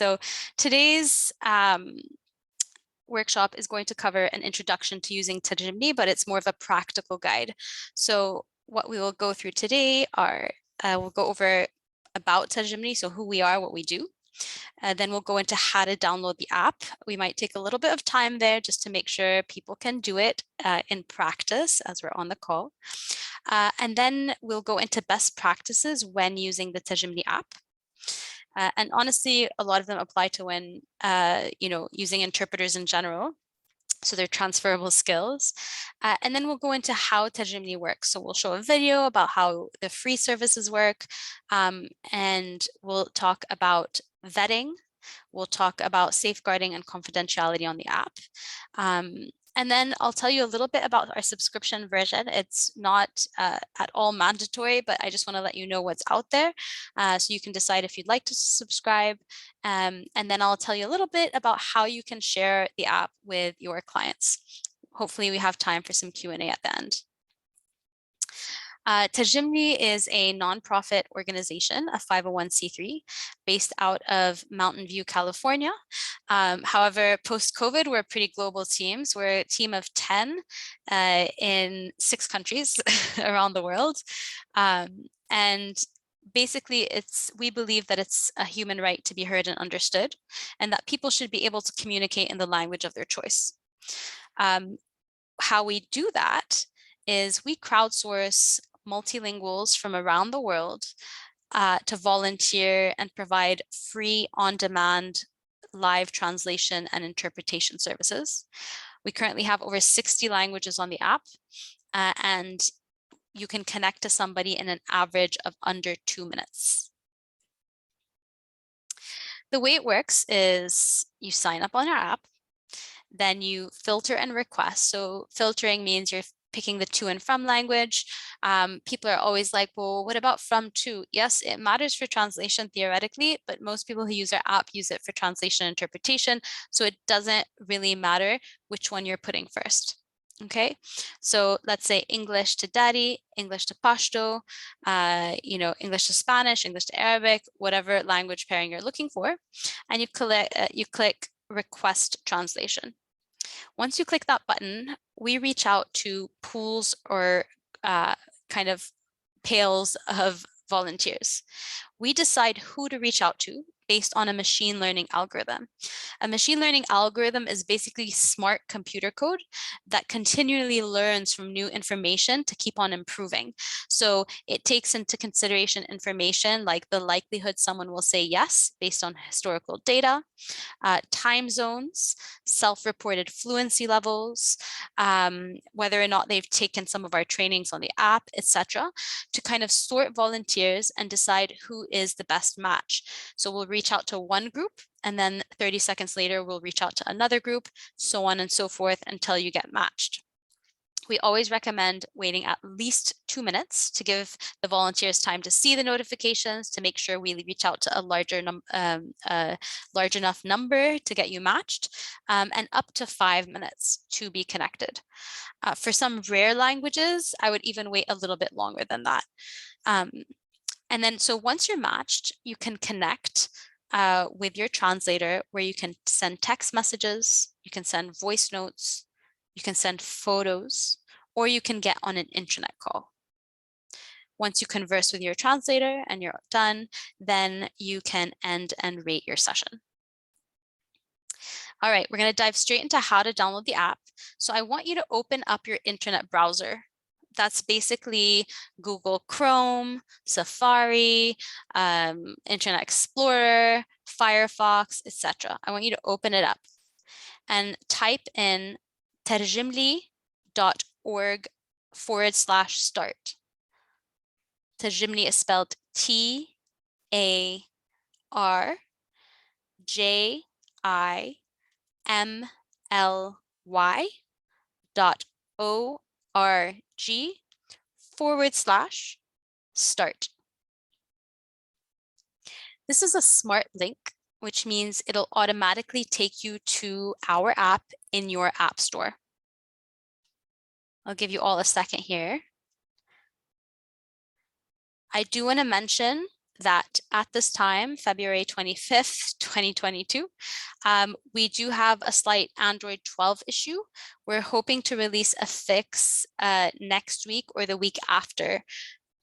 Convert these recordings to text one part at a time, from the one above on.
So today's workshop is going to cover an introduction to using Tarjimly, but it's more of a practical guide. So what we will go through today are, we'll go over about Tarjimly, so who we are, what we do. Then we'll go into how to download the app. We might take a little bit of time there just to make sure people can do it in practice as we're on the call. And then we'll go into best practices when using the Tarjimly app. And honestly, a lot of them apply to when, using interpreters in general. So they're transferable skills. And then we'll go into how Tarjimly works. So we'll show a video about how the free services work. And we'll talk about vetting. We'll talk about safeguarding and confidentiality on the app. And then I'll tell you a little bit about our subscription version. It's not at all mandatory, but I just want to let you know what's out there. So you can decide if you'd like to subscribe. And then I'll tell you a little bit about how you can share the app with your clients. Hopefully we have time for some Q&A at the end. Tarjimly is a nonprofit organization, a 501c3, based out of Mountain View, California. However, post-COVID, we're a pretty global team. So we're a team of 10 in 6 countries around the world. And basically, we believe that it's a human right to be heard and understood, and that people should be able to communicate in the language of their choice. How we do that is we crowdsource multilinguals from around the world to volunteer and provide free on-demand live translation and interpretation services. We currently have over 60 languages on the app, and you can connect to somebody in an average of under 2 minutes. The way it works is you sign up on our app, then you filter and request. So filtering means you're picking the to and from language. People are always like, well, what about from to? Yes, it matters for translation theoretically, but most people who use our app use it for translation and interpretation. So it doesn't really matter which one you're putting first. Okay, so let's say English to Dari, English to Pashto, English to Spanish, English to Arabic, whatever language pairing you're looking for, and you click request translation. Once you click that button, we reach out to pools or kind of pails of volunteers. We decide who to reach out to based on a machine learning algorithm. A machine learning algorithm is basically smart computer code that continually learns from new information to keep on improving. So it takes into consideration information like the likelihood someone will say yes based on historical data, time zones, self-reported fluency levels, whether or not they've taken some of our trainings on the app, etc., to kind of sort volunteers and decide who is the best match. So we'll reach out to one group, and then 30 seconds later, we'll reach out to another group, so on and so forth until you get matched. We always recommend waiting at least 2 minutes to give the volunteers time to see the notifications, to make sure we reach out to a large enough number to get you matched, and up to 5 minutes to be connected. For some rare languages, I would even wait a little bit longer than that. And then, so once you're matched, you can connect with your translator, where you can send text messages, you can send voice notes, you can send photos, or you can get on an internet call. Once you converse with your translator and you're done, then you can end and rate your session. All right, we're going to dive straight into how to download the app. So I want you to open up your internet browser. That's basically Google Chrome, Safari, Internet Explorer, Firefox, etc. I want you to open it up and type in tarjimly.org/start. Tarjimly is spelled TARJIMLY.org/start. This is a smart link, which means it'll automatically take you to our app in your app store. I'll give you all a second here. I do want to mention that at this time, February 25th, 2022, we do have a slight Android 12 issue. We're hoping to release a fix next week or the week after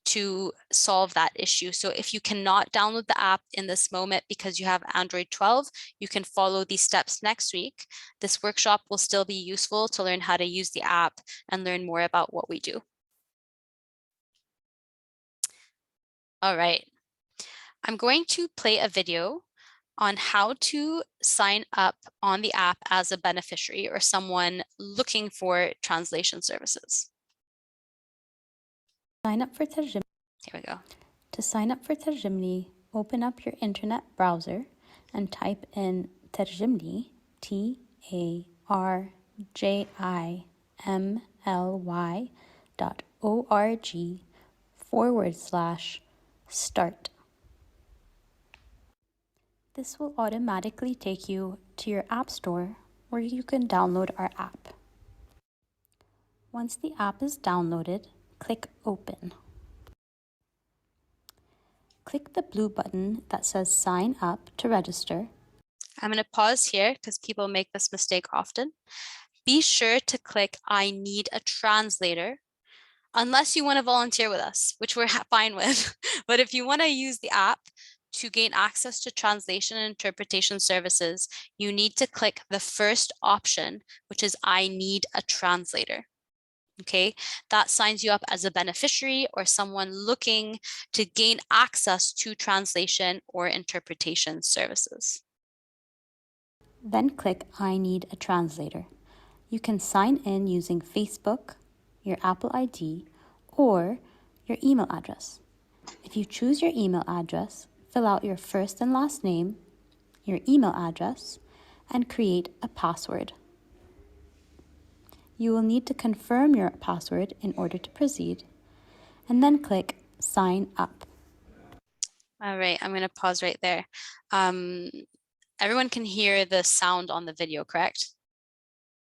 to solve that issue. So if you cannot download the app in this moment because you have Android 12, you can follow these steps next week. This workshop will still be useful to learn how to use the app and learn more about what we do. All right. I'm going to play a video on how to sign up on the app as a beneficiary or someone looking for translation services. Sign up for Tarjimly. Here we go. To sign up for Tarjimly, open up your internet browser and type in Tarjimly, TARJIMLY.org/start. This will automatically take you to your app store where you can download our app. Once the app is downloaded, click Open. Click the blue button that says Sign Up to register. I'm going to pause here because people make this mistake often. Be sure to click I need a translator unless you want to volunteer with us, which we're fine with. But if you want to use the app to gain access to translation and interpretation services, you need to click the first option, which is I need a translator. Okay, that signs you up as a beneficiary or someone looking to gain access to translation or interpretation services. Then click I need a translator. You can sign in using Facebook, your Apple ID, or your email address. If you choose your email address, fill out your first and last name, your email address, and create a password. You will need to confirm your password in order to proceed, and then click Sign Up. All right, I'm going to pause right there. Everyone can hear the sound on the video, correct?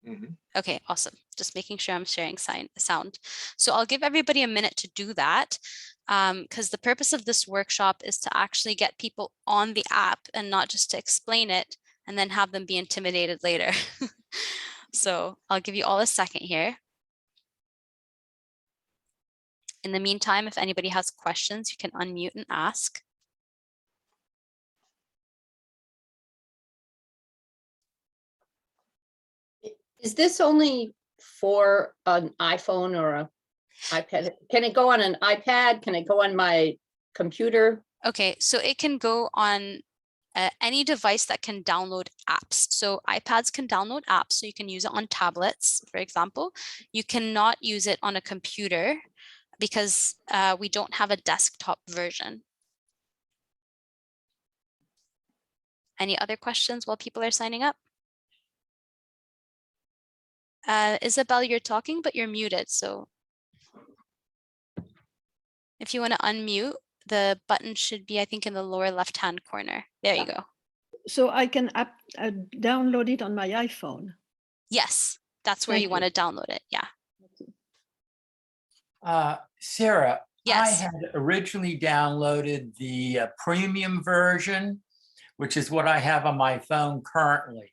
Mm-hmm. Okay, awesome. Just making sure I'm sharing sound. So I'll give everybody a minute to do that because the purpose of this workshop is to actually get people on the app and not just to explain it and then have them be intimidated later. So I'll give you all a second here. In the meantime, if anybody has questions, you can unmute and ask. Is this only for an iPhone or an iPad? Can it go on an iPad? Can it go on my computer? Okay, so it can go on any device that can download apps. So iPads can download apps, so you can use it on tablets, for example. You cannot use it on a computer because we don't have a desktop version. Any other questions while people are signing up? Isabel, you're talking, but you're muted. So if you want to unmute, the button should be, I think, in the lower left-hand corner. There you go. So I can download it on my iPhone? Yes, that's where you want to download it. Yeah. Sarah, yes. I had originally downloaded the premium version, which is what I have on my phone currently.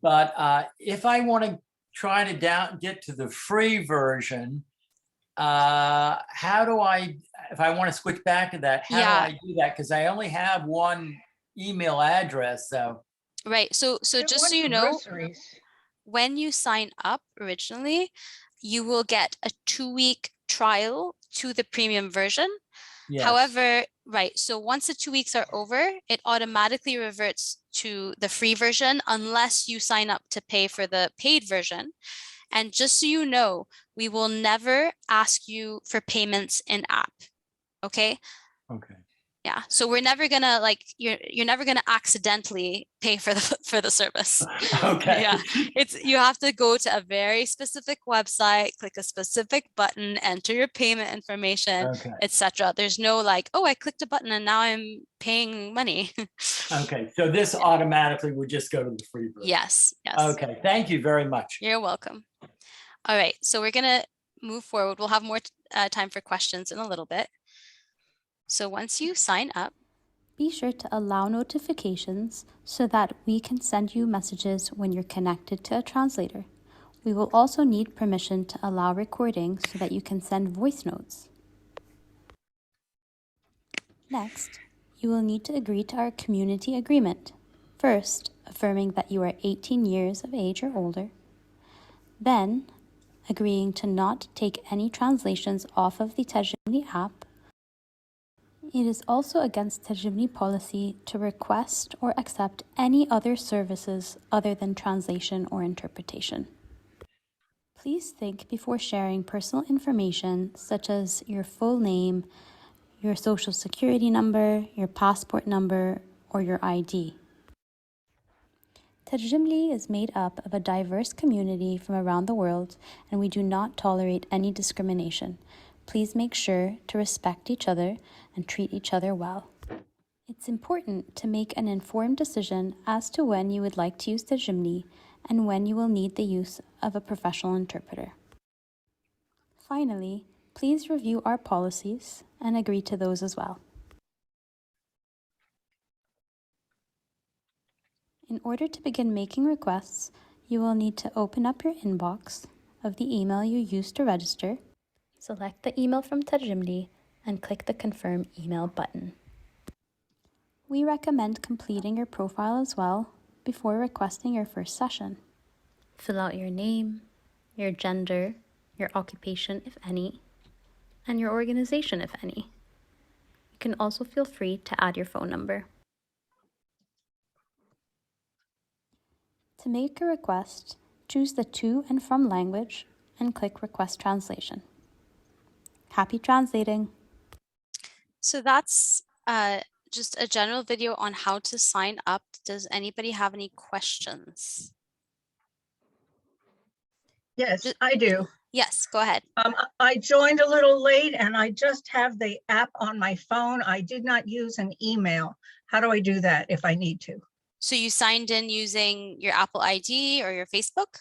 But if I want to try to get to the free version, how do if I want to switch back to that, how do I do that? Because I only have one email address. So right. So just so you know, when you sign up originally, you will get a 2-week trial to the premium version. Yes. However, right, so once the 2 weeks are over, it automatically reverts to the free version unless you sign up to pay for the paid version. And just so you know, we will never ask you for payments in app. Okay. Okay. Yeah. So we're never gonna you're never gonna accidentally pay for the service. Okay. Yeah. You have to go to a very specific website, click a specific button, enter your payment information, etc. There's no oh, I clicked a button and now I'm paying money. Okay. So this automatically would just go to the free version. Yes. Yes. Okay. Thank you very much. You're welcome. All right. So we're gonna move forward. We'll have more time for questions in a little bit. So once you sign up, Be sure to allow notifications so that we can send you messages when you're connected to a translator. We will also need permission to allow recording so that you can send voice notes. Next, you will need to agree to our community agreement. First, affirming that you are 18 years of age or older. Then, agreeing to not take any translations off of the Tarjimly app. It is also against Tarjimly policy to request or accept any other services other than translation or interpretation. Please think before sharing personal information such as your full name, your social security number, your passport number, or your ID. Tarjimly is made up of a diverse community from around the world, and we do not tolerate any discrimination. Please make sure to respect each other and treat each other well. It's important to make an informed decision as to when you would like to use Tarjimly and when you will need the use of a professional interpreter. Finally, please review our policies and agree to those as well. In order to begin making requests, you will need to open up your inbox of the email you used to register, select the email from Tarjimly, and click the Confirm Email button. We recommend completing your profile as well before requesting your first session. Fill out your name, your gender, your occupation, if any, and your organization, if any. You can also feel free to add your phone number. To make a request, choose the to and from language and click Request Translation. Happy translating! so that's just a general video on how to sign up. Does anybody have any questions? Yes, Ju- I do. Yes, go ahead. I joined a little late and I just have the app on my phone. I did not use an email. How do I do that if I need to? So you signed in using your Apple ID or your Facebook?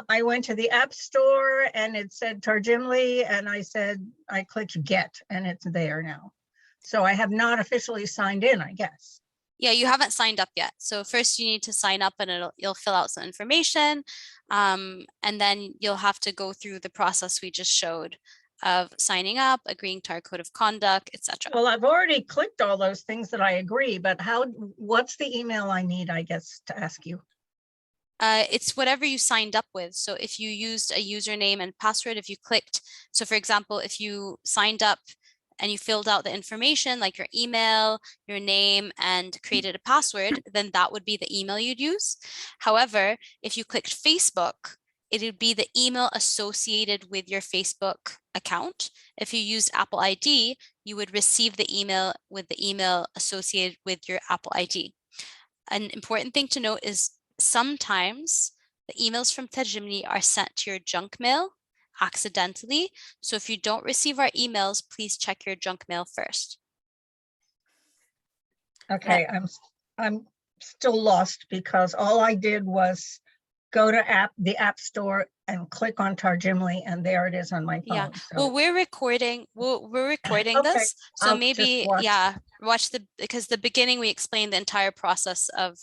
I went to the App Store and it said Tarjimly and I clicked get and it's there now. So I have not officially signed in, I guess. Yeah, you haven't signed up yet. So first you need to sign up and you'll fill out some information. And then you'll have to go through the process we just showed of signing up, agreeing to our code of conduct, etc. Well, I've already clicked all those things that I agree, but what's the email I need, I guess, to ask you? It's whatever you signed up with. So if you used a username and password, if you clicked, so for example, if you signed up and you filled out the information like your email, your name, and created a password, then that would be the email you'd use. However, if you clicked Facebook, it would be the email associated with your Facebook account. If you used Apple ID, you would receive the email with the email associated with your Apple ID. An important thing to note is sometimes the emails from Tarjimly are sent to your junk mail accidentally. So if you don't receive our emails, please check your junk mail first. Okay, I'm still lost because all I did was go to the App Store and click on Tarjimly, and there it is on my phone. Yeah. So, Well, we're recording okay, this. So I'll maybe, just watch. yeah, because the beginning we explained the entire process of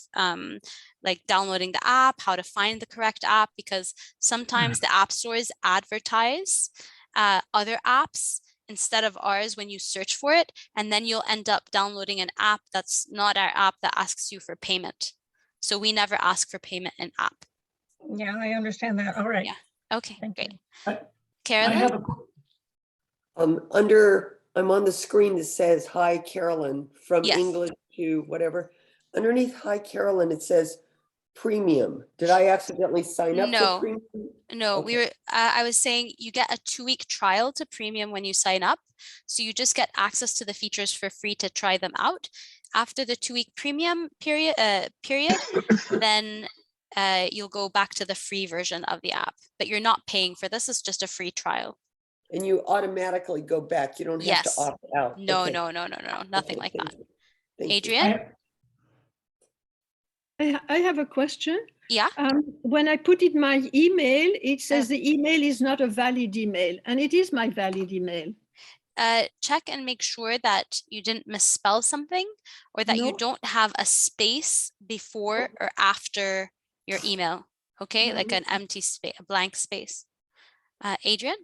like downloading the app, how to find the correct app, because sometimes the app stores advertise other apps instead of ours when you search for it, and then you'll end up downloading an app that's not our app that asks you for payment. So we never ask for payment in app. Yeah, I understand that. All right. Yeah. Okay, Thank great. you. I Carolyn? have a I'm on the screen that says, "Hi, Carolyn," from Yes. English to whatever. Underneath "Hi, Carolyn," it says premium. Did I accidentally sign up No. for premium? No, Okay. I was saying you get a 2-week trial to premium when you sign up. So you just get access to the features for free to try them out. After the 2-week premium period, then you'll go back to the free version of the app, but you're not paying for this. It's just a free trial. And you automatically go back. You don't have to Yes. opt out. No, Okay. no, nothing Okay, like thank that. you. Thank you. Adrian? I have a question. Yeah. When I put in my email, it says the email is not a valid email, and it is my valid email. check and make sure that you didn't misspell something or that you No. don't have a space before or after your email. Okay, like an empty space, a blank space. Adrian?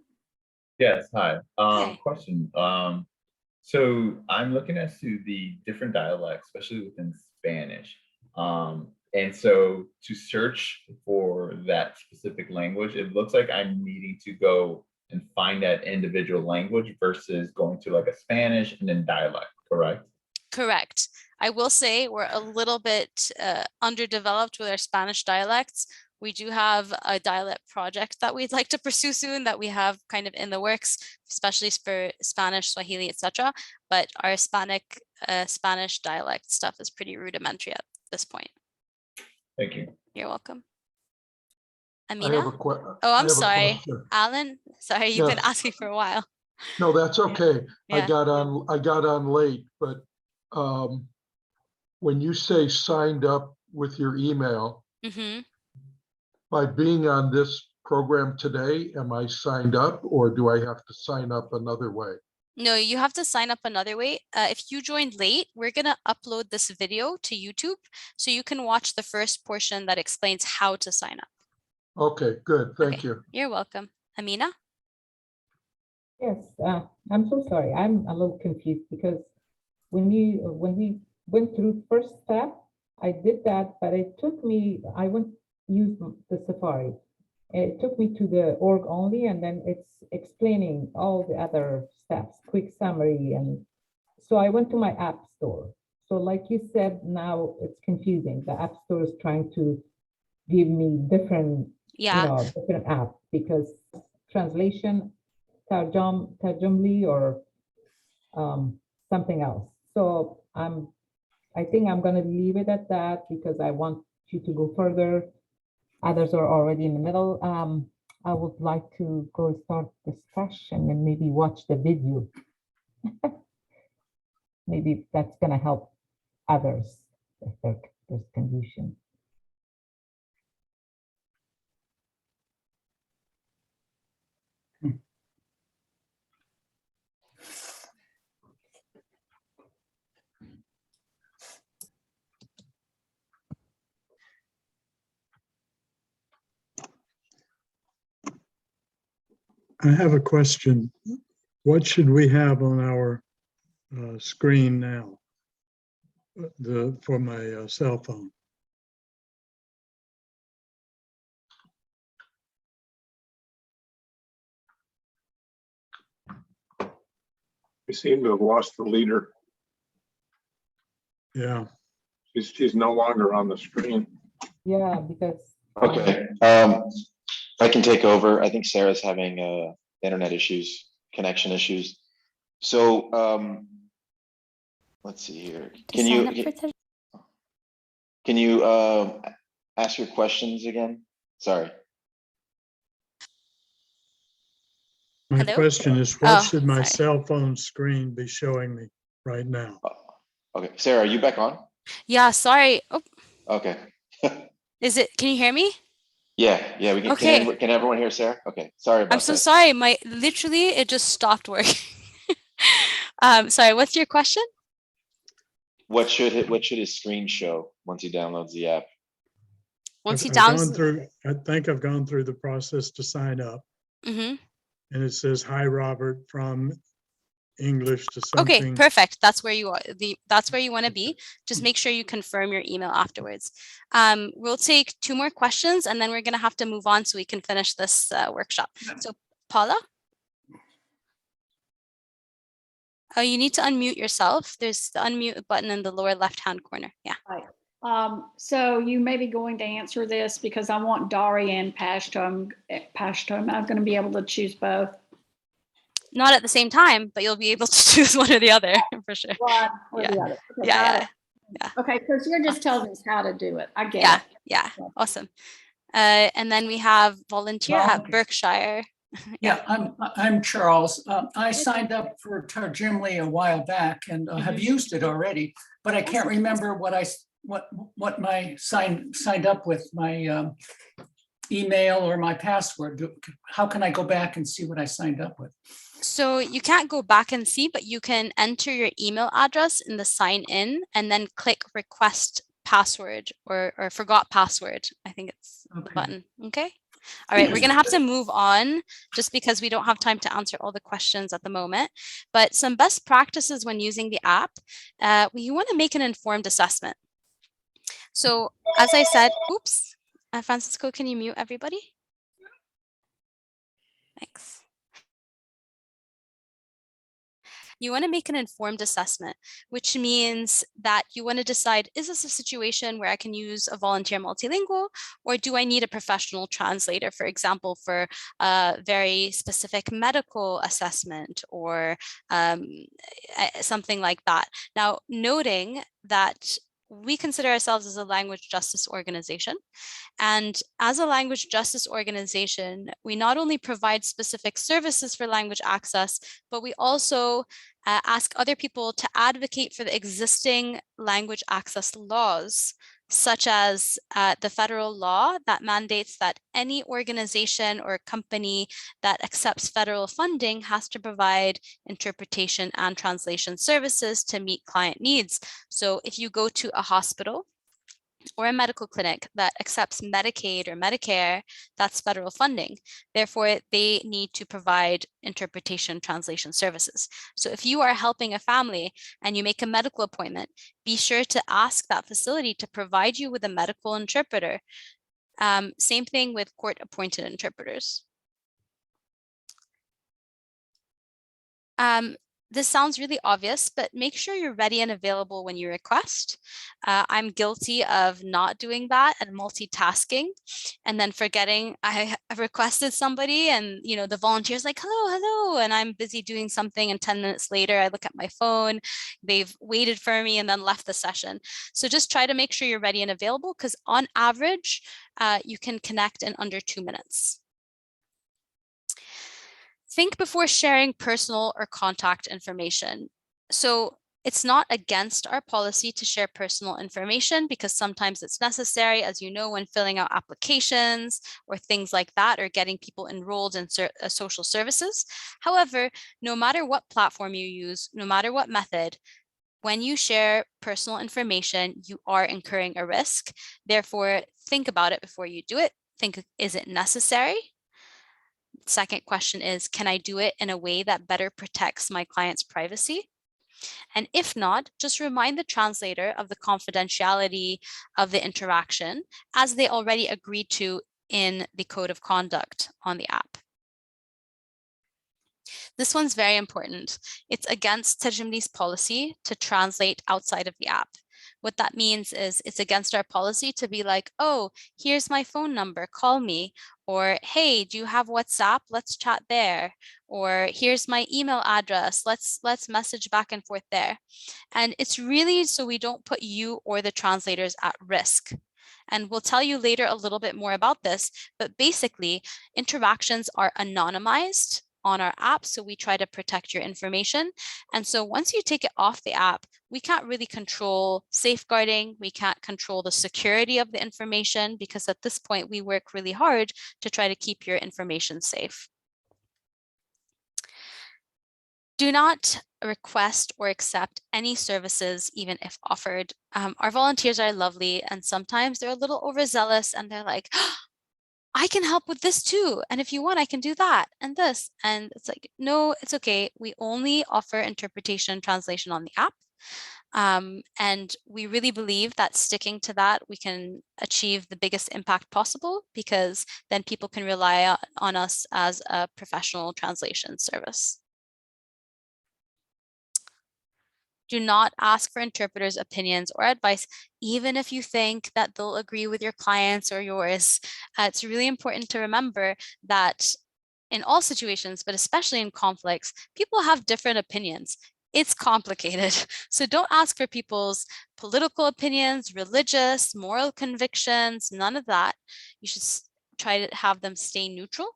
Yes, hi. Hi. Question. So I'm looking as to the different dialects, especially within Spanish. And so to search for that specific language, it looks like I'm needing to go and find that individual language versus going to like a Spanish and then dialect, correct? Correct. I will say we're a little bit underdeveloped with our Spanish dialects. We do have a dialect project that we'd like to pursue soon that we have kind of in the works, especially for Spanish, Swahili, etc. But our Spanish dialect stuff is pretty rudimentary at this point. Thank you. You're welcome. I have Amina? a question. Oh, I'm sorry. Alan? Sorry, you've been Yes. asking for a while. No, that's okay. I Yeah. got on late, but when you say signed up with your email, Mm-hmm. by being on this program today, am I signed up or do I have to sign up another way? No, you have to sign up another way. If you joined late, we're going to upload this video to YouTube so you can watch the first portion that explains how to sign up. Okay, good. Thank Okay. you. You're welcome. Amina? Yes, I'm so sorry. I'm a little confused because when we went through first step, I did that, but it took me, I used the Safari. It took me to the org only, and then it's explaining all the other steps, quick summary. And so I went to my app store. So like you said, now it's confusing. The app store is trying to give me different, different app because translation, Tarjimly or something else. So I think I'm going to leave it at that because I want you to go further. Others are already in the middle. I would like to go start discussion and maybe watch the video. Maybe that's going to help others if there's confusion. I have a question. What should we have on our screen now? For my cell phone. We seem to have lost the leader. Yeah. She's no longer on the screen. Yeah, because. Okay. I can take over. I think Sarah's having internet issues, connection issues. So let's see here. Can you ask your questions again? Sorry. My Hello? question is, what should my cell phone screen be showing me right now? Okay, Sarah, are you back on? Yeah, sorry. Oh. Okay. Is it, can you hear me? Yeah, we can. Okay. Can everyone hear Sarah? Okay, sorry about that. I'm so sorry. Literally, it just stopped working. Sorry, what's your question? What should his screen show once he downloads the app? Once he downloads, I think I've gone through the process to sign up. Mm-hmm. And it says, "Hi, Robert," from English to something. Okay, perfect. That's where you are. That's where you want to be. Just make sure you confirm your email afterwards. We'll take 2 more questions and then we're going to have to move on so we can finish this workshop. So Paula? Oh, you need to unmute yourself. There's the unmute button in the lower left-hand corner. Yeah. Right. So you may be going to answer this because I want Dari and Pashto. I'm going to be able to choose both. Not at the same time, but you'll be able to choose one or the other for sure. One or the other. Okay, Yeah. Okay, because you're just telling us how to do it. I get it. Yeah. Awesome. And then we have volunteer at Berkshire. Yeah, I'm Charles. I signed up for Tarjimly a while back and have used it already, but I can't remember what my signed up with, my email or my password. How can I go back and see what I signed up with? So you can't go back and see, but you can enter your email address in the sign in and then click request password or forgot password. I think it's the button. Okay. All right, we're going to have to move on just because we don't have time to answer all the questions at the moment. But some best practices when using the app, you want to make an informed assessment. So as I said, oops, Francisco, can you mute everybody? Thanks. You want to make an informed assessment, which means that you want to decide, is this a situation where I can use a volunteer multilingual, or do I need a professional translator, for example, for a very specific medical assessment or something like that. Now, noting that we consider ourselves as a language justice organization. And as a language justice organization, we not only provide specific services for language access, but we also ask other people to advocate for the existing language access laws, such as the federal law that mandates that any organization or company that accepts federal funding has to provide interpretation and translation services to meet client needs. So if you go to a hospital or a medical clinic that accepts Medicaid or Medicare, that's federal funding. Therefore, they need to provide interpretation translation services. So if you are helping a family and you make a medical appointment, be sure to ask that facility to provide you with a medical interpreter. Same thing with court-appointed interpreters. This sounds really obvious, but make sure you're ready and available when you request. I'm guilty of not doing that and multitasking and then forgetting I requested somebody and the volunteer's like, hello, and I'm busy doing something, and 10 minutes later I look at my phone, they've waited for me and then left the session. So just try to make sure you're ready and available, because on average, you can connect in under 2 minutes. Think before sharing personal or contact information. So it's not against our policy to share personal information, because sometimes it's necessary, as you know, when filling out applications or things like that, or getting people enrolled in social services. However, no matter what platform you use, no matter what method, when you share personal information, you are incurring a risk. Therefore, think about it before you do it. Think, is it necessary? Second question is, can I do it in a way that better protects my client's privacy? And if not, just remind the translator of the confidentiality of the interaction, as they already agreed to in the code of conduct on the app. This one's very important. It's against Tarjimly's policy to translate outside of the app. What that means is it's against our policy to be like, oh, here's my phone number, call me. Or, hey, do you have WhatsApp? Let's chat there. Or here's my email address. Let's message back and forth there. And it's really so we don't put you or the translators at risk. And we'll tell you later a little bit more about this, but basically interactions are anonymized on our app, so we try to protect your information. And so once you take it off the app, we can't really control safeguarding, we can't control the security of the information, because at this point we work really hard to try to keep your information safe. Do not request or accept any services, even if offered. Our volunteers are lovely, and sometimes they're a little overzealous and they're like, I can help with this too. And if you want, I can do that and this. And it's like, no, it's okay. We only offer interpretation and translation on the app. And we really believe that sticking to that, we can achieve the biggest impact possible, because then people can rely on us as a professional translation service. Do not ask for interpreters' opinions or advice, even if you think that they'll agree with your clients or yours. It's really important to remember that in all situations, but especially in conflicts, people have different opinions. It's complicated. So don't ask for people's political opinions, religious, moral convictions, none of that. You should try to have them stay neutral.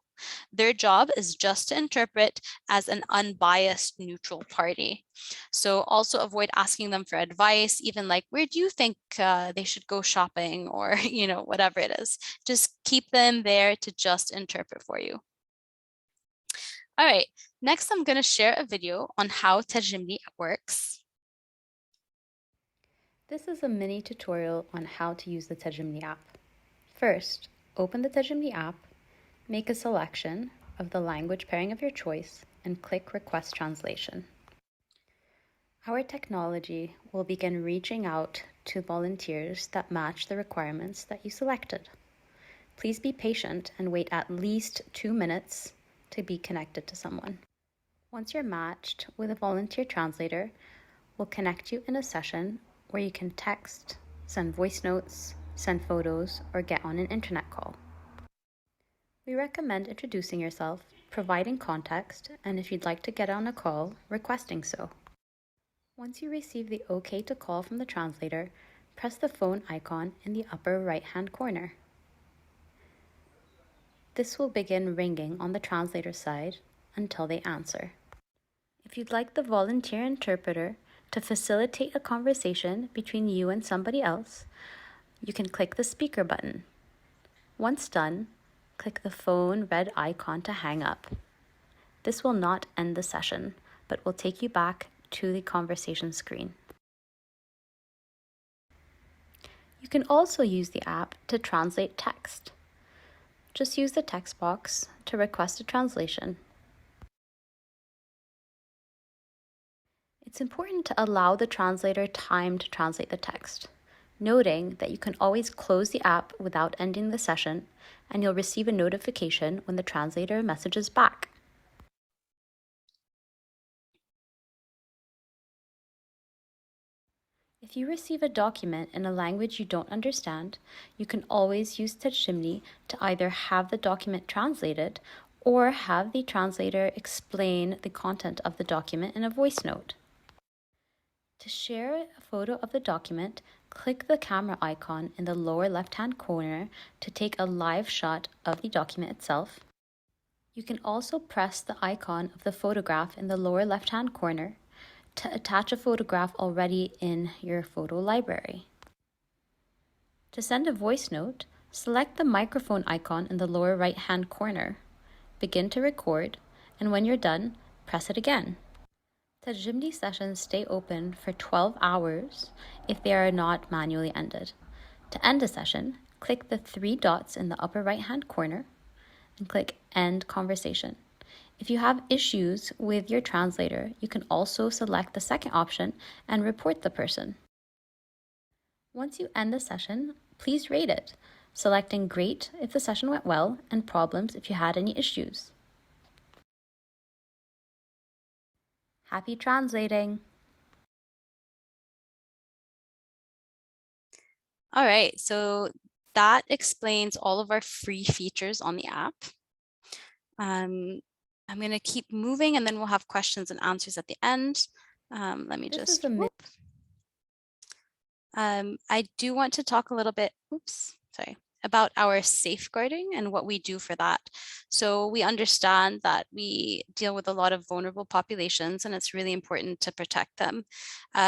Their job is just to interpret as an unbiased neutral party. So also avoid asking them for advice, even like, where do you think they should go shopping, or whatever it is. Just keep them there to just interpret for you. All right, next I'm going to share a video on how Tarjimly works. This is a mini tutorial on how to use the Tarjimly app. First, open the Tarjimly app, make a selection of the language pairing of your choice, and click Request Translation. Our technology will begin reaching out to volunteers that match the requirements that you selected. Please be patient and wait at least 2 minutes to be connected to someone. Once you're matched with a volunteer translator, we'll connect you in a session where you can text, send voice notes, send photos, or get on an internet call. We recommend introducing yourself, providing context, and if you'd like to get on a call, requesting so. Once you receive the OK to call from the translator, press the phone icon in the upper right-hand corner. This will begin ringing on the translator's side until they answer. If you'd like the volunteer interpreter to facilitate a conversation between you and somebody else, you can click the speaker button. Once done, click the phone red icon to hang up. This will not end the session, but will take you back to the conversation screen. You can also use the app to translate text. Just use the text box to request a translation. It's important to allow the translator time to translate the text, noting that you can always close the app without ending the session, and you'll receive a notification when the translator messages back. If you receive a document in a language you don't understand, you can always use Tarjimly to either have the document translated or have the translator explain the content of the document in a voice note. To share a photo of the document, click the camera icon in the lower left-hand corner to take a live shot of the document itself. You can also press the icon of the photograph in the lower left-hand corner to attach a photograph already in your photo library. To send a voice note, select the microphone icon in the lower right-hand corner, begin to record, and when you're done, press it again. Tarjimly sessions stay open for 12 hours if they are not manually ended. To end a session, click the 3 dots in the upper right-hand corner and click End Conversation. If you have issues with your translator, you can also select the second option and report the person. Once you end the session, please rate it, selecting Great if the session went well and Problems if you had any issues. Happy translating! All right, so that explains all of our free features on the app. I'm going to keep moving and then we'll have questions and answers at the end. Let me just, I do want to talk a little bit, about our safeguarding and what we do for that. So we understand that we deal with a lot of vulnerable populations and it's really important to protect them.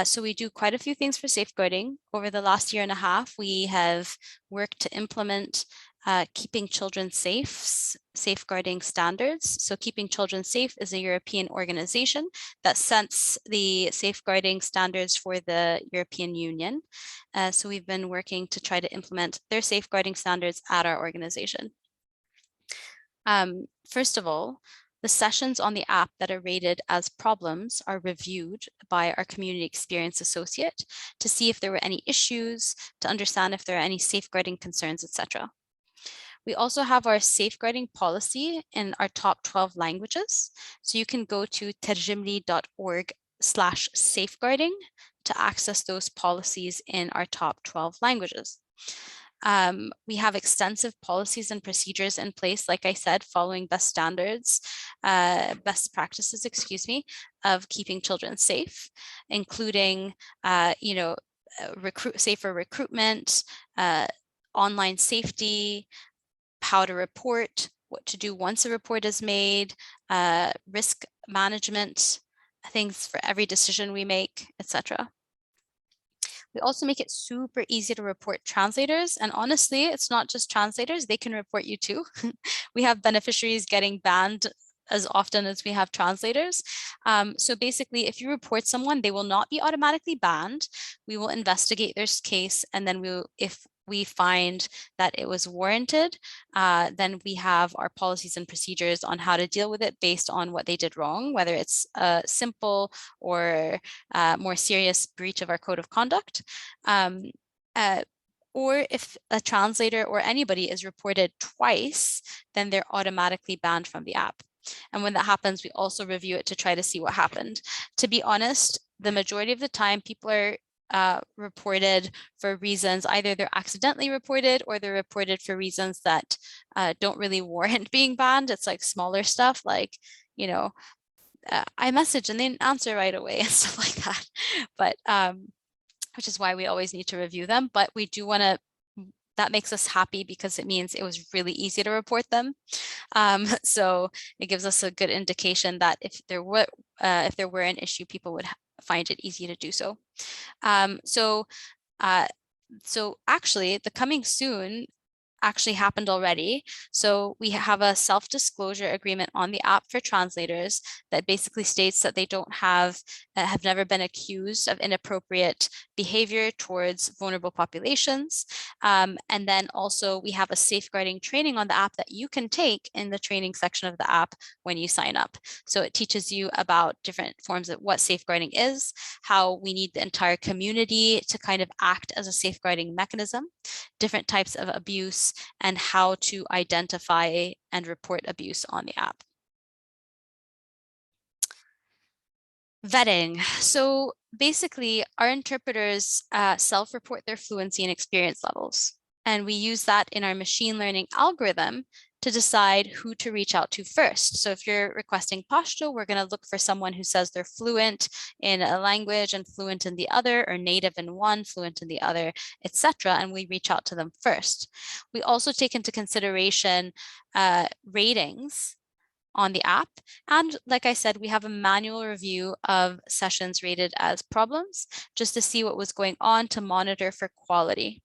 So we do quite a few things for safeguarding. Over the last year and a half, we have worked to implement Keeping Children Safe safeguarding standards. So Keeping Children Safe is a European organization that sets the safeguarding standards for the European Union. So we've been working to try to implement their safeguarding standards at our organization. First of all, the sessions on the app that are rated as problems are reviewed by our community experience associate to see if there were any issues, to understand if there are any safeguarding concerns, etc. We also have our safeguarding policy in our top 12 languages. So you can go to tarjimly.org/safeguarding to access those policies in our top 12 languages. We have extensive policies and procedures in place, like I said, following best practices, of keeping children safe, including, safer recruitment, online safety, how to report, what to do once a report is made, risk management, things for every decision we make, etc. We also make it super easy to report translators. And honestly, it's not just translators, they can report you too. We have beneficiaries getting banned as often as we have translators. So basically, if you report someone, they will not be automatically banned. We will investigate their case, and then if we find that it was warranted, then we have our policies and procedures on how to deal with it based on what they did wrong, whether it's a simple or more serious breach of our code of conduct. Or if a translator or anybody is reported twice, then they're automatically banned from the app. And when that happens, we also review it to try to see what happened. To be honest, the majority of the time, people are reported for reasons, either they're accidentally reported or they're reported for reasons that don't really warrant being banned. It's like smaller stuff like, you know, I messaged and they didn't answer right away and stuff like that. But which is why we always need to review them. But we do want to, that makes us happy because it means it was really easy to report them. So it gives us a good indication that if there were an issue, people would find it easy to do so. So actually, the coming soon actually happened already. So we have a self-disclosure agreement on the app for translators that basically states that they don't have never been accused of inappropriate behavior towards vulnerable populations. And then also we have a safeguarding training on the app that you can take in the training section of the app when you sign up. So it teaches you about different forms of what safeguarding is, how we need the entire community to kind of act as a safeguarding mechanism, different types of abuse, and how to identify and report abuse on the app. Vetting. So basically, our interpreters self-report their fluency and experience levels. And we use that in our machine learning algorithm to decide who to reach out to first. So if you're requesting Pashto, we're going to look for someone who says they're fluent in a language and fluent in the other, or native in one, fluent in the other, etc. And we reach out to them first. We also take into consideration ratings on the app. And like I said, we have a manual review of sessions rated as problems, just to see what was going on, to monitor for quality.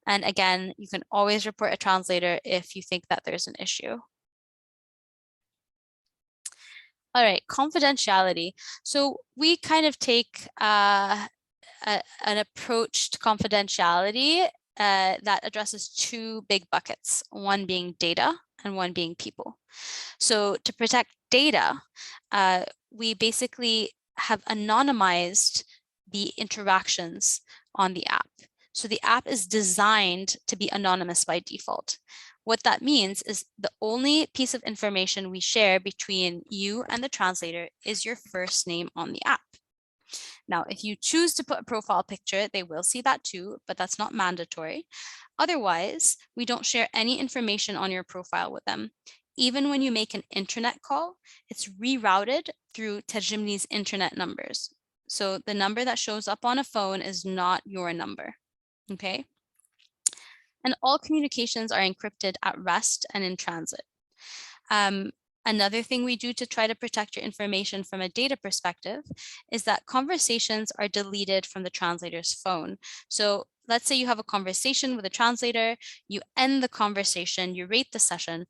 And again, you can always report a translator if you think that there's an issue. All right, confidentiality. So we kind of take an approach to confidentiality that addresses two big buckets, one being data and one being people. So to protect data, we basically have anonymized the interactions on the app. So the app is designed to be anonymous by default. What that means is the only piece of information we share between you and the translator is your first name on the app. Now, if you choose to put a profile picture, they will see that too, but that's not mandatory. Otherwise, we don't share any information on your profile with them. Even when you make an internet call, it's rerouted through Tarjimly's internet numbers. So the number that shows up on a phone is not your number, okay? And all communications are encrypted at rest and in transit. Another thing we do to try to protect your information from a data perspective is that conversations are deleted from the translator's phone. So let's say you have a conversation with a translator, you end the conversation, you rate the session,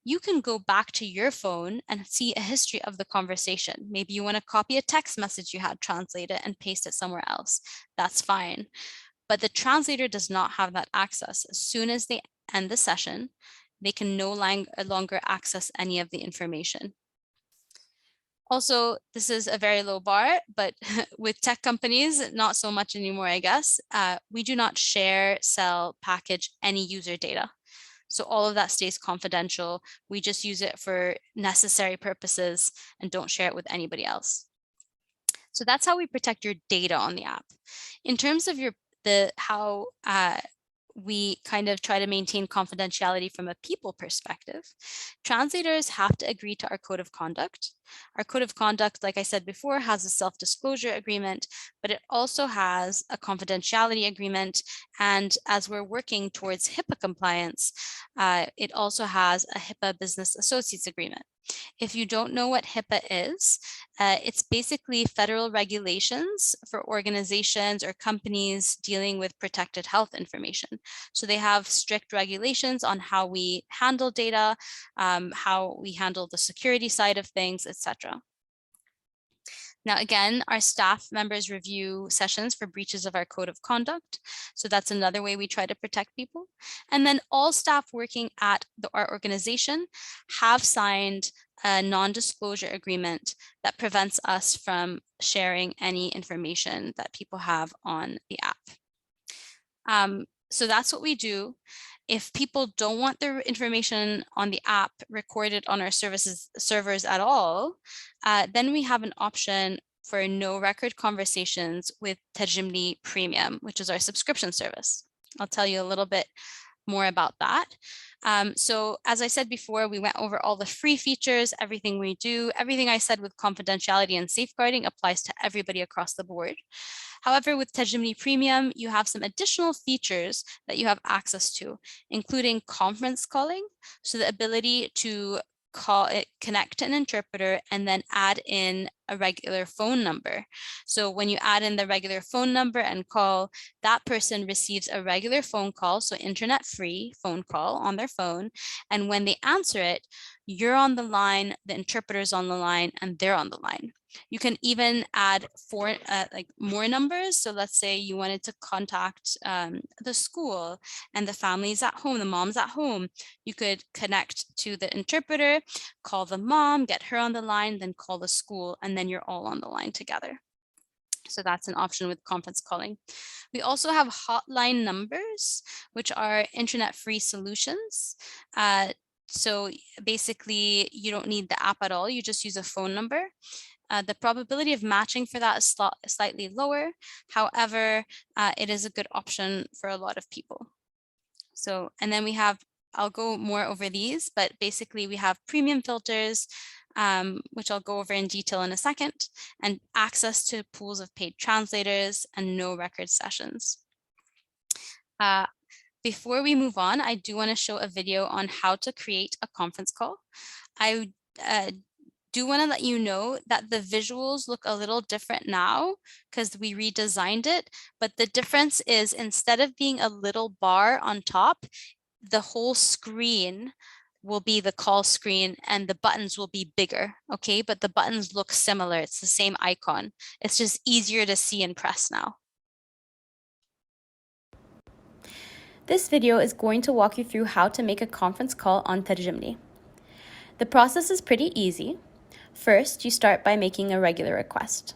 you can go back to your phone and see a history of the conversation. Maybe you want to copy a text message you had translated and paste it somewhere else. That's fine. But the translator does not have that access. As soon as they end the session, they can no longer access any of the information. Also, this is a very low bar, but with tech companies, not so much anymore, I guess. We do not share, sell, package any user data. So all of that stays confidential. We just use it for necessary purposes and don't share it with anybody else. So that's how we protect your data on the app. In terms of how we kind of try to maintain confidentiality from a people perspective, translators have to agree to our code of conduct. Our code of conduct, like I said before, has a self-disclosure agreement, but it also has a confidentiality agreement. And as we're working towards HIPAA compliance, it also has a HIPAA business associates agreement. If you don't know what HIPAA is, it's basically federal regulations for organizations or companies dealing with protected health information. So they have strict regulations on how we handle data, how we handle the security side of things, etc. Now, again, our staff members review sessions for breaches of our code of conduct. So that's another way we try to protect people. And then all staff working at our organization have signed a non-disclosure agreement that prevents us from sharing any information that people have on the app. So that's what we do. If people don't want their information on the app recorded on our servers at all, then we have an option for no record conversations with Tarjimly Premium, which is our subscription service. I'll tell you a little bit more about that. So as I said before, we went over all the free features, everything we do, everything I said with confidentiality and safeguarding applies to everybody across the board. However, with Tarjimly Premium, you have some additional features that you have access to, including conference calling, so the ability to connect to an interpreter and then add in a regular phone number. So when you add in the regular phone number and call, that person receives a regular phone call, so internet free phone call on their phone. And when they answer it, you're on the line, the interpreter's on the line, and they're on the line. You can even add more numbers. So let's say you wanted to contact the school and the family's at home, the mom's at home. You could connect to the interpreter, call the mom, get her on the line, then call the school, and then you're all on the line together. So that's an option with conference calling. We also have hotline numbers, which are internet-free solutions. So basically, you don't need the app at all. You just use a phone number. The probability of matching for that is slightly lower. However, it is a good option for a lot of people. So, and then we have, I'll go more over these, but basically we have premium filters, which I'll go over in detail in a second, and access to pools of paid translators and no record sessions. Before we move on, I do want to show a video on how to create a conference call. I do want to let you know that the visuals look a little different now because we redesigned it, but the difference is instead of being a little bar on top, the whole screen will be the call screen and the buttons will be bigger, okay? But the buttons look similar, it's the same icon. It's just easier to see and press now. This video is going to walk you through how to make a conference call on Tarjimly. The process is pretty easy. First, you start by making a regular request.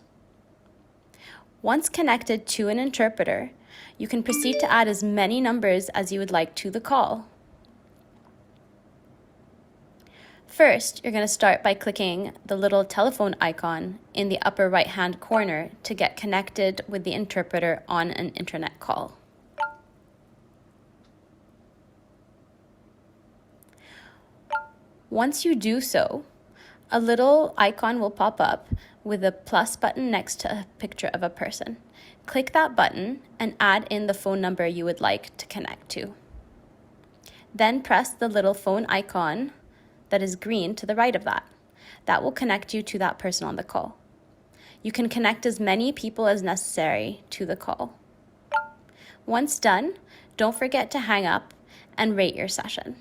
Once connected to an interpreter, you can proceed to add as many numbers as you would like to the call. First, you're going to start by clicking the little telephone icon in the upper right-hand corner to get connected with the interpreter on an internet call. Once you do so, a little icon will pop up with a plus button next to a picture of a person. Click that button and add in the phone number you would like to connect to. Then press the little phone icon that is green to the right of that. That will connect you to that person on the call. You can connect as many people as necessary to the call. Once done, don't forget to hang up and rate your session.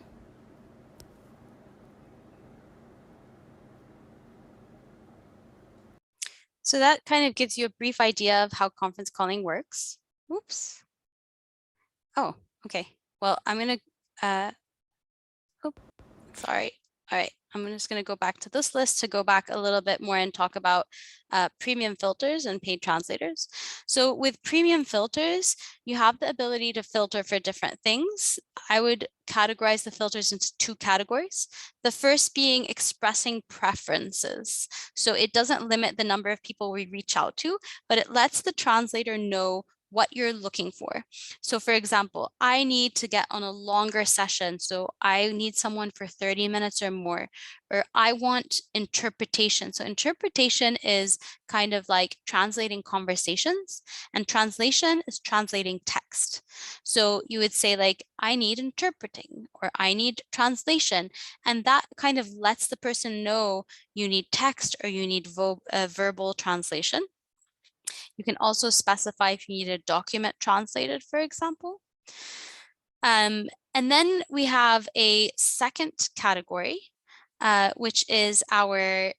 So that kind of gives you a brief idea of how conference calling works. Oops. Oh, okay. Well, I'm going to, sorry. All right. I'm just going to go back to this list to go back a little bit more and talk about premium filters and paid translators. So with premium filters, you have the ability to filter for different things. I would categorize the filters into two categories. The first being expressing preferences. So it doesn't limit the number of people we reach out to, but it lets the translator know what you're looking for. So for example, I need to get on a longer session, so I need someone for 30 minutes or more, or I want interpretation. So interpretation is kind of like translating conversations, and translation is translating text. So you would say like, I need interpreting, or I need translation, and that kind of lets the person know you need text or you need verbal translation. You can also specify if you need a document translated, for example. And then we have a second category, which is our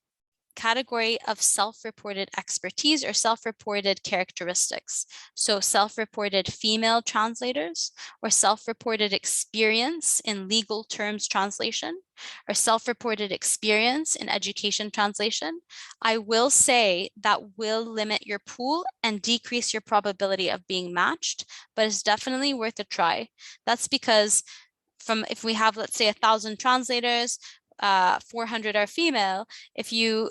category of self-reported expertise or self-reported characteristics. So self-reported female translators, or self-reported experience in legal terms translation, or self-reported experience in education translation. I will say that will limit your pool and decrease your probability of being matched, but it's definitely worth a try. That's because if we have, let's say, 1,000 translators, 400 are female. If you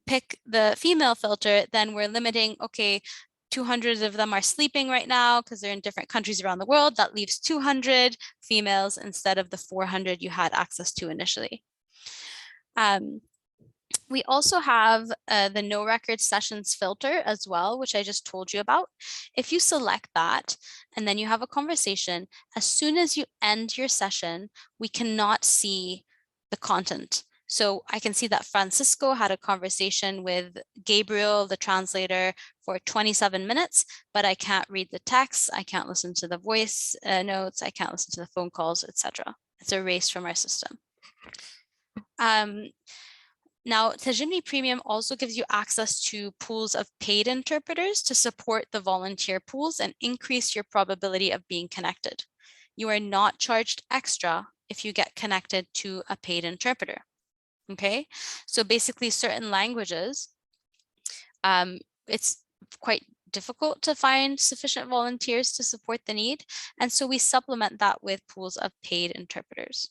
pick the female filter, then we're limiting, okay, 200 of them are sleeping right now because they're in different countries around the world. That leaves 200 females instead of the 400 you had access to initially. We also have the no record sessions filter as well, which I just told you about. If you select that and then you have a conversation, as soon as you end your session, we cannot see the content. So I can see that Francisco had a conversation with Gabriel, the translator, for 27 minutes, but I can't read the text. I can't listen to the voice notes. I can't listen to the phone calls, etc. It's erased from our system. Now, Tarjimly Premium also gives you access to pools of paid interpreters to support the volunteer pools and increase your probability of being connected. You are not charged extra if you get connected to a paid interpreter. Okay, so basically certain languages, it's quite difficult to find sufficient volunteers to support the need. And so we supplement that with pools of paid interpreters.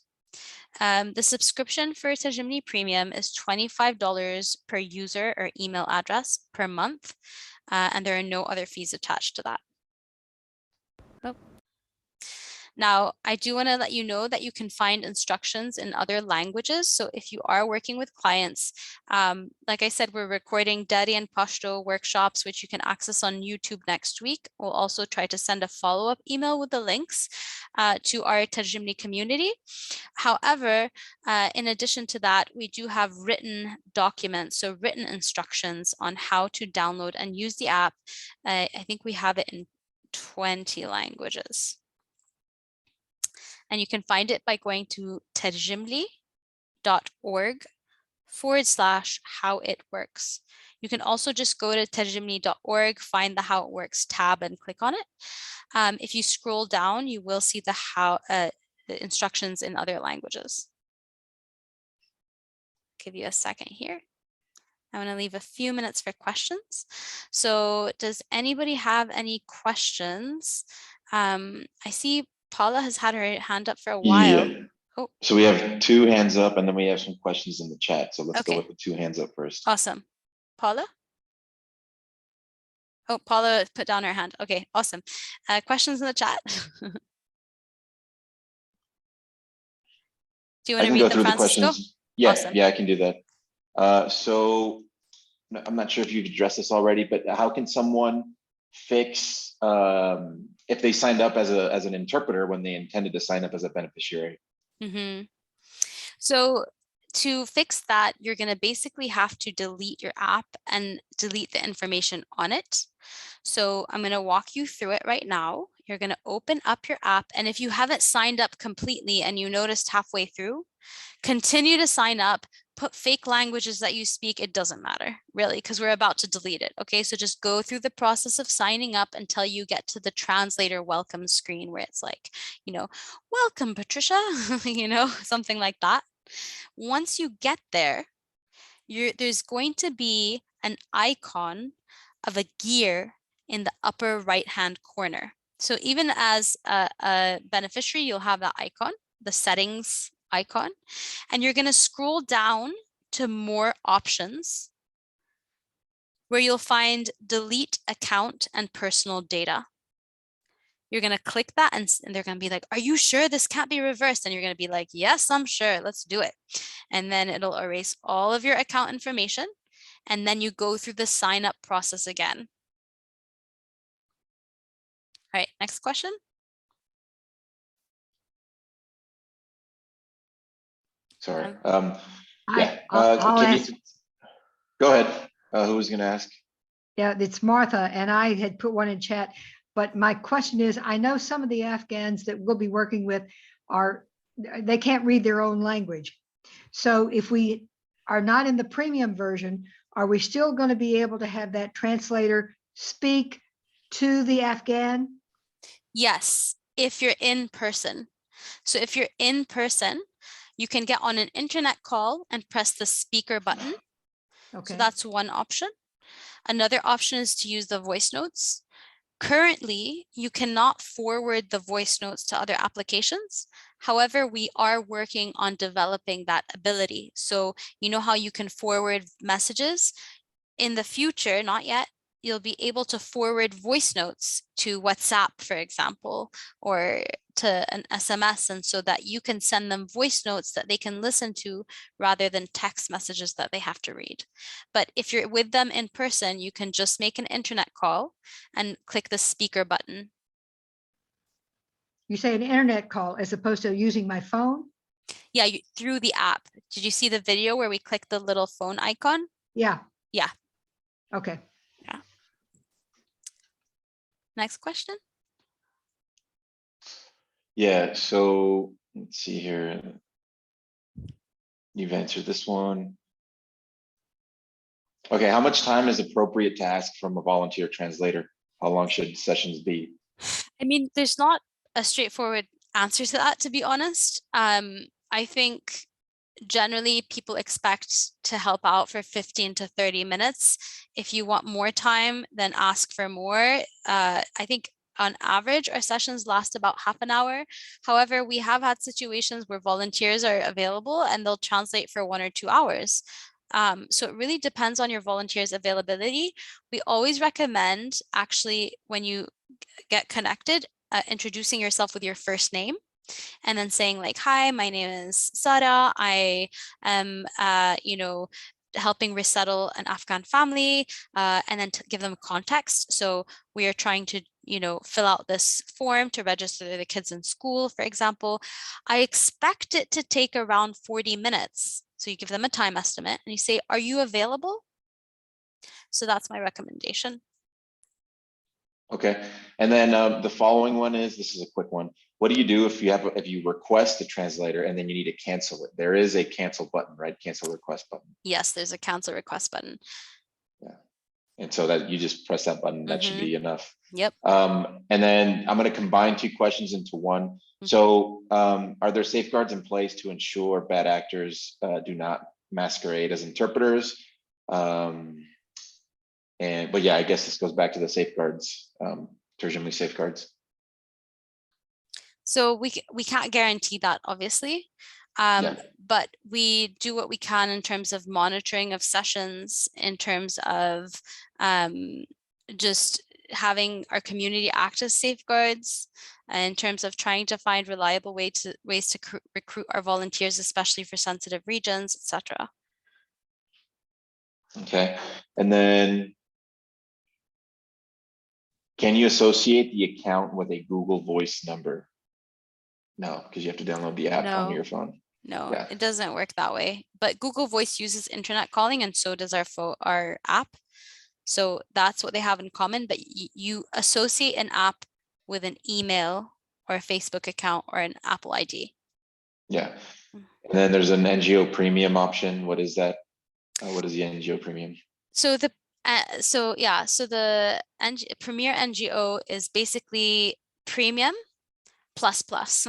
The subscription for Tarjimly Premium is $25 per user or email address per month, and there are no other fees attached to that. Oh. Now, I do want to let you know that you can find instructions in other languages. So if you are working with clients, like I said, we're recording Dari and Pashto workshops, which you can access on YouTube next week. We'll also try to send a follow-up email with the links to our Tarjimly community. However, in addition to that, we do have written documents, so written instructions on how to download and use the app. I think we have it in 20 languages. And you can find it by going to tarjimly.org/how it works. You can also just go to tarjimly.org, find the how it works tab and click on it. If you scroll down, you will see the instructions in other languages. Give you a second here. I want to leave a few minutes for questions. So does anybody have any questions? I see Paula has had her hand up for a while. Yeah. Oh. So we have 2 hands up and then we have some questions in the chat. So let's Okay. go with the 2 hands up first. Awesome. Paula? Oh, Paula put down her hand. Okay, awesome. Questions in the chat? Do you want to read them, Francisco? Yeah, Awesome. yeah, I can do that. So I'm not sure if you've addressed this already, but how can someone fix if they signed up as an interpreter when they intended to sign up as a beneficiary? Mm-hmm. So to fix that, you're going to basically have to delete your app and delete the information on it. So I'm going to walk you through it right now. You're going to open up your app, and if you haven't signed up completely and you noticed halfway through, continue to sign up. Put fake languages that you speak, it doesn't matter really, because we're about to delete it. Okay, so just go through the process of signing up until you get to the translator welcome screen where it's like, you know, welcome Patricia, you know, something like that. Once you get there, there's going to be an icon of a gear in the upper right hand corner. So even as a beneficiary, you'll have that icon, the settings icon, and you're going to scroll down to more options. where you'll find delete account and personal data. You're going to click that and they're going to be like, are you sure this can't be reversed? And you're going to be like, yes, I'm sure. Let's do it. And then it'll erase all of your account information. And then you go through the sign up process again. All right, next question. Sorry. I'll Can ask. you go ahead? Who was going to ask? Yeah, it's Martha, and I had put one in chat. But my question is, I know some of the Afghans that we'll be working with they can't read their own language. So if we are not in the premium version, are we still going to be able to have that translator speak to the Afghan? Yes, if you're in person. So if you're in person, you can get on an internet call and press the speaker button. Okay. So that's one option. Another option is to use the voice notes. Currently, you cannot forward the voice notes to other applications. However, we are working on developing that ability. So you know how you can forward messages? In the future, not yet, you'll be able to forward voice notes to WhatsApp, for example, or to an SMS, and so that you can send them voice notes that they can listen to rather than text messages that they have to read. But if you're with them in person, you can just make an internet call and click the speaker button. You say an internet call as opposed to using my phone? Yeah, through the app. Did you see the video where we click the little phone icon? Yeah. Yeah. Okay. Yeah. Next question. Yeah, so let's see here. You've answered this one. Okay, how much time is appropriate to ask from a volunteer translator? How long should sessions be? I mean, there's not a straightforward answer to that, to be honest. I think generally people expect to help out for 15 to 30 minutes. If you want more time, then ask for more. I think on average, our sessions last about half an hour. However, we have had situations where volunteers are available and they'll translate for 1 or 2 hours. So it really depends on your volunteers' availability. We always recommend, actually, when you get connected, introducing yourself with your first name. And then saying like, hi, my name is Sara. I am, helping resettle an Afghan family, and then to give them context. So we are trying to, fill out this form to register the kids in school, for example. I expect it to take around 40 minutes. So you give them a time estimate and you say, are you available? So that's my recommendation. Okay, and then the following one is, this is a quick one. What do you do if you request a translator and then you need to cancel it? There is a cancel button, right? Cancel request button. Yes, there's a cancel request button. Yeah, and so that you just press that button. That should be enough. Yep. And then I'm going to combine 2 questions into one. So are there safeguards in place to ensure bad actors do not masquerade as interpreters? But yeah, I guess this goes back to the safeguards, Tarjimly safeguards. So we can't guarantee that, obviously, but we do what we can in terms of monitoring of sessions, in terms of just having our community act as safeguards, in terms of trying to find reliable ways to recruit our volunteers, especially for sensitive regions, etc. Okay, and then can you associate the account with a Google Voice number? No, because you have to download the app on your phone. No, it doesn't work that way. But Google Voice uses internet calling, and so does our app. So that's what they have in common. But you associate an app with an email or a Facebook account or an Apple ID. Yeah, and then there's an NGO premium option. What is that? What is the NGO premium? So the Premier NGO is basically premium plus plus.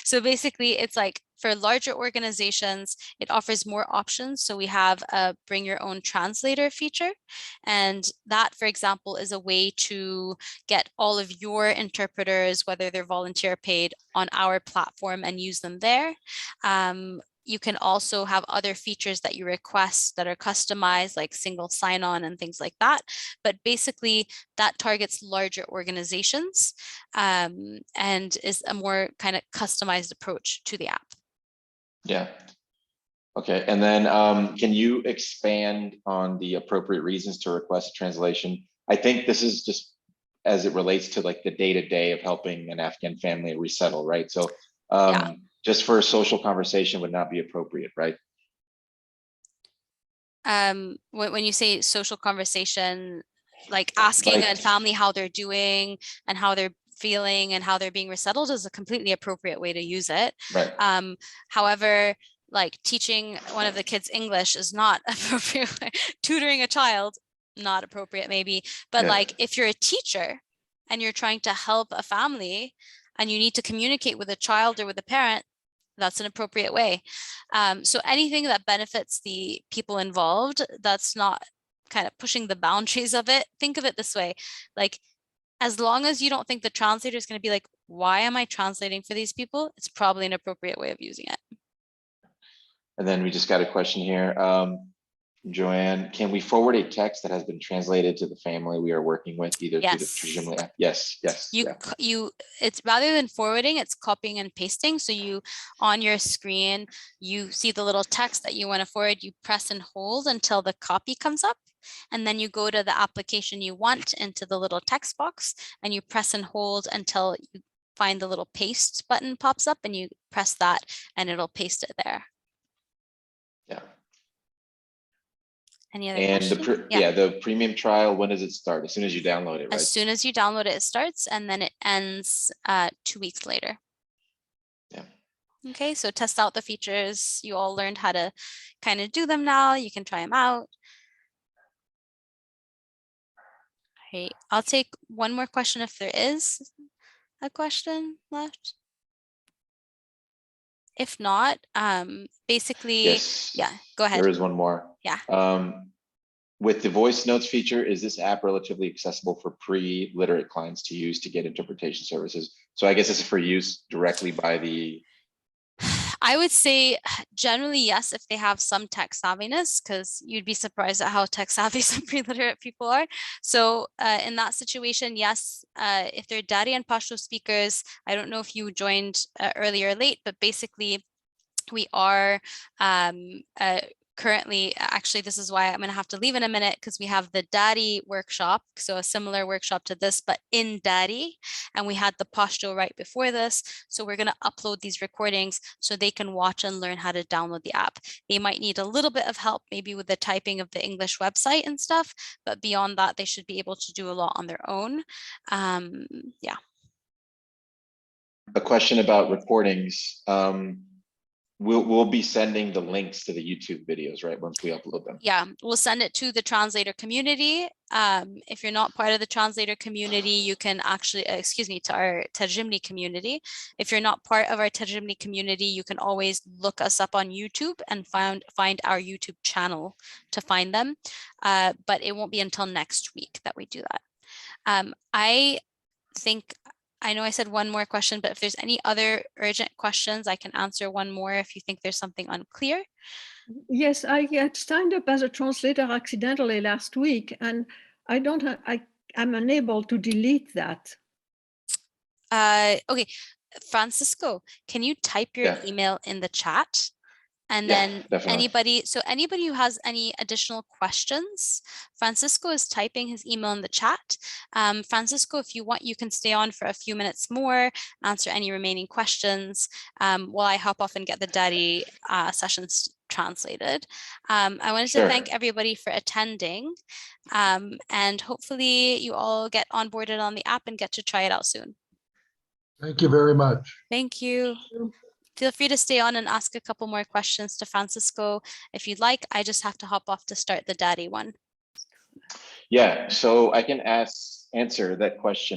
So basically it's like for larger organizations, it offers more options. So we have a bring your own translator feature. And that, for example, is a way to get all of your interpreters, whether they're volunteer paid, on our platform and use them there. you can also have other features that you request that are customized, like single sign-on and things like that. But basically, that targets larger organizations and is a more kind of customized approach to the app. Yeah. Okay, and then can you expand on the appropriate reasons to request a translation? I think this is just as it relates to like the day-to-day of helping an Afghan family resettle, right? So just for a social conversation would not be appropriate, right? When you say social conversation, like asking a family how they're doing and how they're feeling and how they're being resettled is a completely appropriate way to use it. Right. However, like teaching one of the kids English is not appropriate. Tutoring a child, not appropriate maybe. But like if you're a teacher and you're trying to help a family and you need to communicate with a child or with a parent, that's an appropriate way. So anything that benefits the people involved, that's not kind of pushing the boundaries of it. Think of it this way, like as long as you don't think the translator is going to be like, why am I translating for these people? It's probably an appropriate way of using it. And then we just got a question here. Joanne, can we forward a text that has been translated to the family we are working with, either through the Tarjimly app? Yes, yes. It's rather than forwarding, it's copying and pasting. So you, on your screen, you see the little text that you want to forward, you press and hold until the copy comes up. And then you go to the application you want into the little text box and you press and hold until you find the little paste button pops up and you press that and it'll paste it there. Yeah. Any other and questions? the premium trial, when does it start? As soon as you download it, right? As soon as you download it, it starts and then it ends 2 weeks later. Yeah. Okay, so test out the features. You all learned how to kind of do them now. You can try them out. Okay, I'll take one more question if there is a question left. If not, basically, Yes, go ahead. There is one more. Yeah. With the voice notes feature, is this app relatively accessible for pre-literate clients to use to get interpretation services? So I guess this is for use directly by the... I would say generally, yes, if they have some tech savviness, because you'd be surprised at how tech savvy some pre-literate people are. So in that situation, yes, if they're Dari and Pashto speakers, I don't know if you joined early or late, but basically we are currently, actually, this is why I'm going to have to leave in a minute because we have the Dari workshop. So a similar workshop to this, but in Dari, and we had the Pashto right before this. So we're going to upload these recordings so they can watch and learn how to download the app. They might need a little bit of help, maybe with the typing of the English website and stuff, but beyond that, they should be able to do a lot on their own. Yeah. A question about recordings. We'll be sending the links to the YouTube videos, right? Once we upload them. Yeah, we'll send it to the translator community. If you're not part of the translator community, you can actually, to our Tarjimly community. If you're not part of our Tarjimly community, you can always look us up on YouTube and find our YouTube channel to find them. But it won't be until next week that we do that. I know I said one more question, but if there's any other urgent questions, I can answer one more if you think there's something unclear. Yes, I had signed up as a translator accidentally last week, and I'm unable to delete that. Okay, Francisco, can you type your email in the chat? And then anybody who has any additional questions, Francisco is typing his email in the chat. Francisco, if you want, you can stay on for a few minutes more, answer any remaining questions while I hop off and get the Dari sessions translated. I wanted to thank everybody for attending, and hopefully you all get onboarded on the app and get to try it out soon. Thank you very much. Thank you. Feel free to stay on and ask a couple more questions to Francisco if you'd like. I just have to hop off to start the Dari one. Yeah, so I can answer that question.